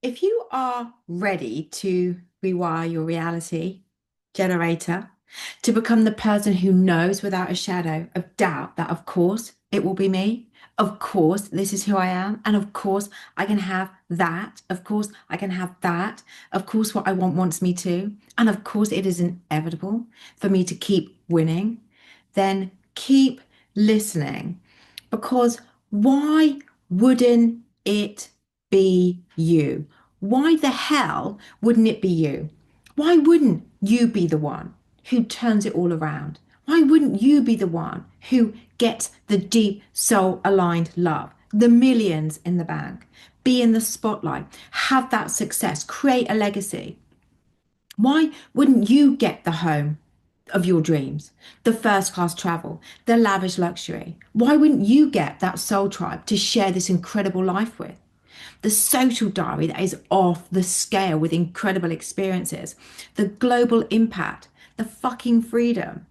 If you are ready to rewire your reality generator, to become the person who knows without a shadow of doubt that, of course, it will be me. Of course, this is who I am. And of course, I can have that. Of course, I can have that. Of course, what I want wants me to. And of course, it is inevitable for me to keep winning. Then keep listening. Because why wouldn't it be you? Why the hell wouldn't it be you? Why wouldn't you be the one who turns it all around? Why wouldn't you be the one who gets the deep soul aligned love, the millions in the bank, be in the spotlight, have that success, create a legacy? Why wouldn't you get the home of your dreams, the first class travel, the lavish luxury? Why wouldn't you get that soul tribe to share this incredible life with? The social diary that is off the scale with incredible experiences, the global impact, the fucking freedom.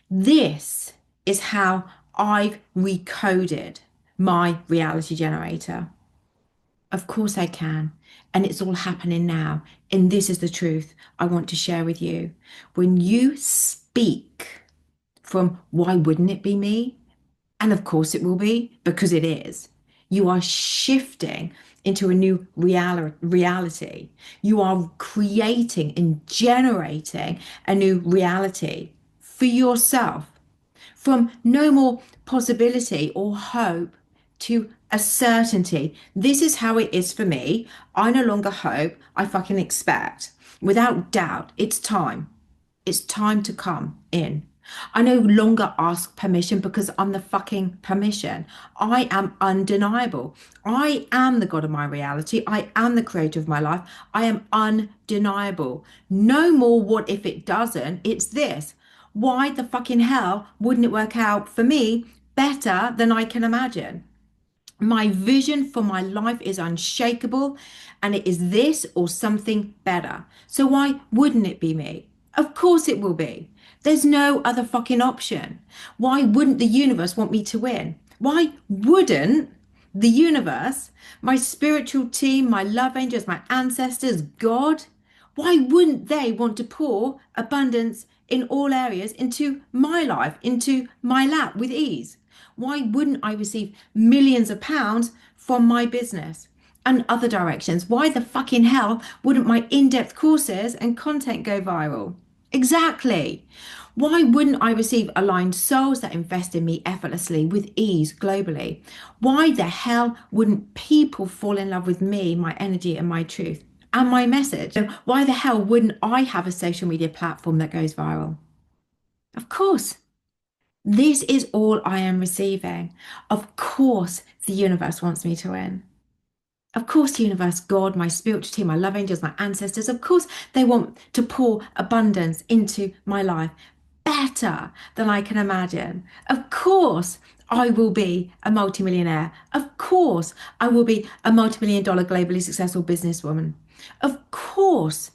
This is how I've recoded my reality generator. Of course I can. And it's all happening now. And this is the truth I want to share with you. When you speak from why wouldn't it be me? And of course it will be, because it is. You are shifting into a new reality. You are creating and generating a new reality for yourself. From no more possibility or hope to a certainty. This is how it is for me. I no longer hope, I fucking expect. Without doubt, it's time. It's time to come in. I no longer ask permission because I'm the fucking permission. I am undeniable. I am the God of my reality. I am the creator of my life. I am undeniable. No more what if it doesn't. It's this. Why the fucking hell wouldn't it work out for me better than I can imagine? My vision for my life is unshakable, and it is this or something better. So why wouldn't it be me? Of course it will be. There's no other fucking option. Why wouldn't the universe want me to win? Why wouldn't the universe, my spiritual team, my love angels, my ancestors, God, why wouldn't they want to pour abundance in all areas into my life, into my lap with ease? Why wouldn't I receive millions of pounds from my business and other directions? Why the fucking hell wouldn't my in-depth courses and content go viral? Exactly. Why wouldn't I receive aligned souls that invest in me effortlessly with ease globally? Why the hell wouldn't people fall in love with me, my energy, and my truth and my message? So why the hell wouldn't I have a social media platform that goes viral? Of course. This is all I am receiving. Of course, the universe wants me to win. Of course, the universe, God, my spiritual team, my love angels, my ancestors, of course, they want to pour abundance into my life better than I can imagine. Of course, I will be a multimillionaire. Of course, I will be a multi-million dollar globally successful businesswoman. Of course,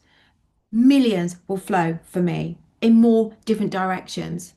millions will flow for me in more different directions.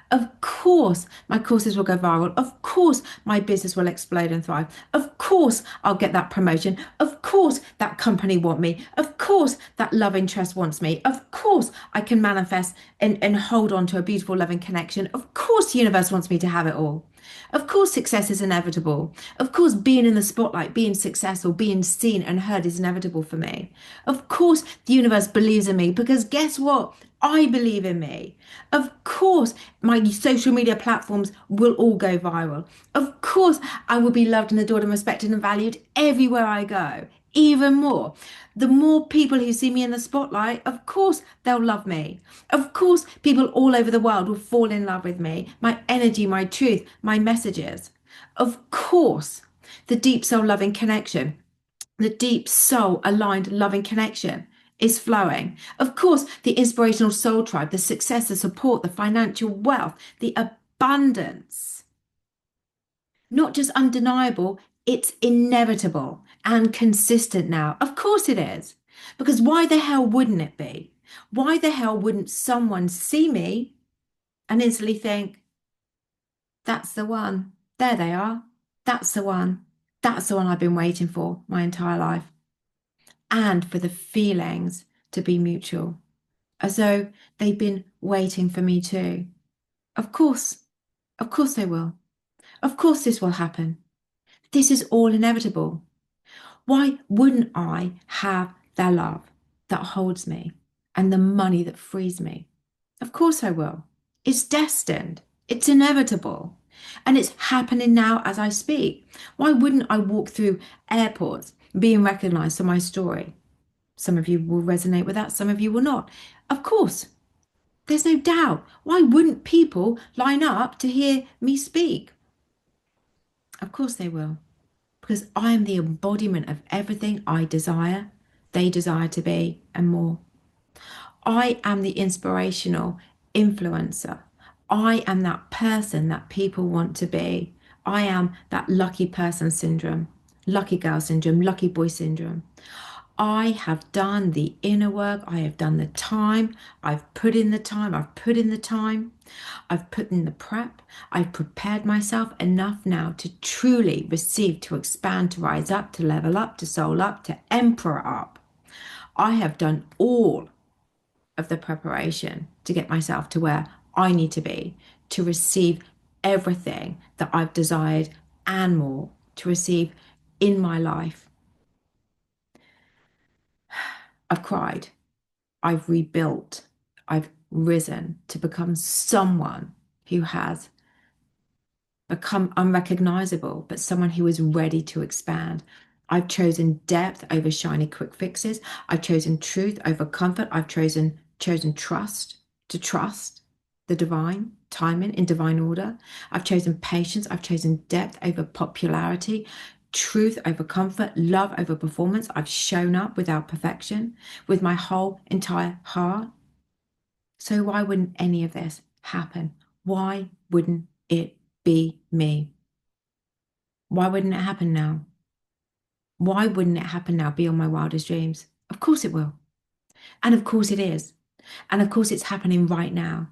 Of course, my courses will go viral. Of course, my business will explode and thrive. Of course, I'll get that promotion. Of course, that company want me. Of course, that love interest wants me. Of course, I can manifest and hold on to a beautiful loving connection. Of course, the universe wants me to have it all. Of course, success is inevitable. Of course, being in the spotlight, being successful, being seen and heard is inevitable for me. Of course, the universe believes in me because guess what? I believe in me. Of course, my social media platforms will all go viral. Of course, I will be loved and adored and respected and valued everywhere I go. Even more. The more people who see me in the spotlight, of course, they'll love me. Of course, people all over the world will fall in love with me, my energy, my truth, my messages. Of course, the deep soul loving connection, the deep soul aligned loving connection is flowing. Of course, the inspirational soul tribe, the success, the support, the financial wealth, the abundance, not just undeniable, it's inevitable and consistent now. Of course it is. Because why the hell wouldn't it be? Why the hell wouldn't someone see me and instantly think, that's the one. There they are. That's the one. That's the one I've been waiting for my entire life. and for the feelings to be mutual, as though they've been waiting for me too. Of course, of course they will. Of course this will happen. This is all inevitable. Why wouldn't I have their love that holds me and the money that frees me? Of course I will. It's destined. It's inevitable. And it's happening now as I speak. Why wouldn't I walk through airports being recognized for my story? Some of you will resonate with that, some of you will not. Of course, there's no doubt. Why wouldn't people line up to hear me speak? Of course they will, because I am the embodiment of everything I desire, they desire to be, and more. I am the inspirational influencer. I am that person that people want to be. I am that lucky person syndrome, lucky girl syndrome, lucky boy syndrome. I have done the inner work. I have done the time. I've put in the time. I've put in the time. I've put in the prep. I've prepared myself enough now to truly receive, to expand, to rise up, to level up, to soul up, to emperor up. I have done all of the preparation to get myself to where I need to be, to receive everything that I've desired and more, to receive in my life. I've cried. I've rebuilt. I've risen to become someone who has become unrecognizable, but someone who is ready to expand. I've chosen depth over shiny quick fixes. I've chosen truth over comfort. I've chosen trust, to trust the divine timing in divine order. I've chosen patience. I've chosen depth over popularity, truth over comfort, love over performance. I've shown up without perfection, with my whole entire heart. So why wouldn't any of this happen? Why wouldn't it be me? Why wouldn't it happen now? Why wouldn't it happen now beyond my wildest dreams? Of course it will. And of course it is. And of course it's happening right now.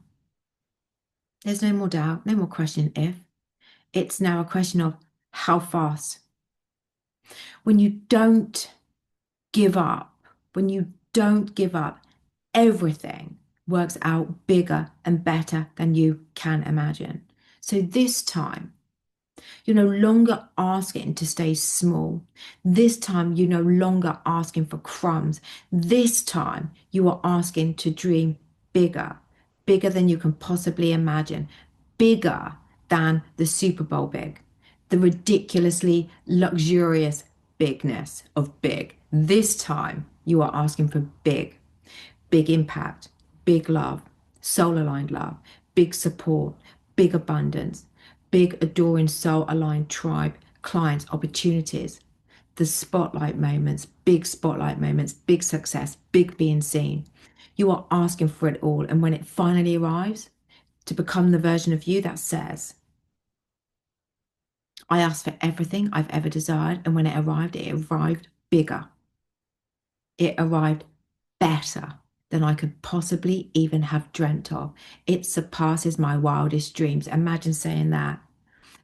There's no more doubt, no more question if. It's now a question of how fast. When you don't give up, when you don't give up, everything works out bigger and better than you can imagine. So this time, you're no longer asking to stay small. This time, you're no longer asking for crumbs. This time, you are asking to dream bigger, bigger than you can possibly imagine, bigger than the Super Bowl big, the ridiculously luxurious bigness of big. This time, you are asking for big, big impact, big love, soul aligned love, big support, big abundance, big adoring soul aligned tribe, clients, opportunities, the spotlight moments, big success, big being seen. You are asking for it all. And when it finally arrives, to become the version of you that says, I asked for everything I've ever desired. And when it arrived bigger. It arrived better than I could possibly even have dreamt of. It surpasses my wildest dreams. Imagine saying that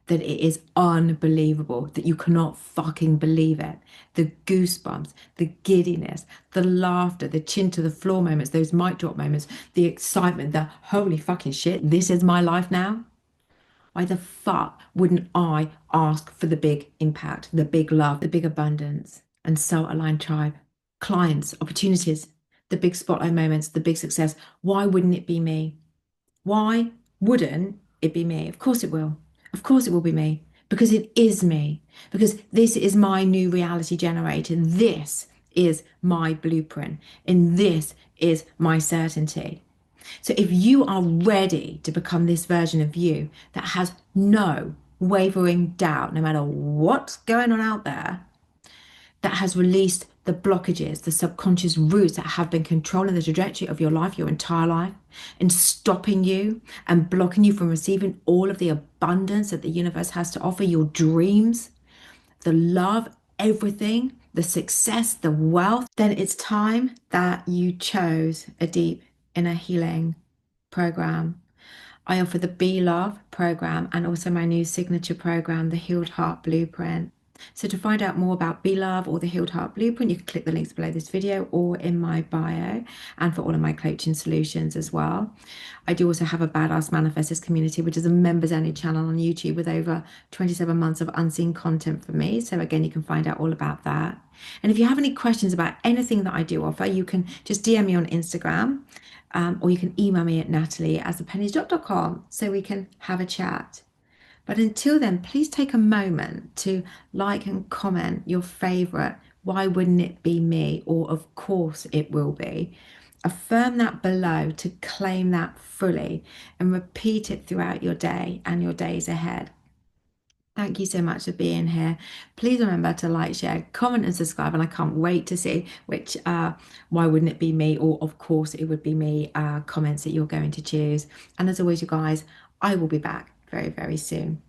it is unbelievable, that you cannot fucking believe it. The goosebumps, the giddiness, the laughter, the chin to the floor moments, those mic drop moments, the excitement, the holy fucking shit, this is my life now. Why the fuck wouldn't I ask for the big impact, the big love, the big abundance, and soul aligned tribe, clients, opportunities, the big spotlight moments, the big success? Why wouldn't it be me? Why wouldn't it be me? Of course it will. Of course it will be me, because it is me, because this is my new reality generator. This is my blueprint, and this is my certainty. So if you are ready to become this version of you that has no wavering doubt, no matter what's going on out there, that has released the blockages, the subconscious roots that have been controlling the trajectory of your life, your entire life, and stopping you and blocking you from receiving all of the abundance that the universe has to offer, your dreams, the love, everything, the success, the wealth, then it's time that you chose a deep inner healing program. I offer the Be Love program and also my new signature program, the Healed Heart Blueprint. So to find out more about Be Love or the Healed Heart Blueprint, you can click the links below this video or in my bio, and for all of my coaching solutions as well. I do also have a Badass Manifestors community, which is a members only channel on YouTube with over 27 months of unseen content for me. So again, you can find out all about that. And if you have any questions about anything that I do offer, you can just DM me on Instagram, or you can email me at natalie@thepenniesdrop.com so we can have a chat. But until then, please take a moment to like and comment your favorite. Why wouldn't it be me? Or of course it will be. Affirm that below to claim that fully and repeat it throughout your day and your days ahead. Thank you so much for being here. Please remember to like, share, comment, and subscribe. And I can't wait to see which why wouldn't it be me, or of course it would be me comments that you're going to choose. And as always, you guys, I will be back very, very soon.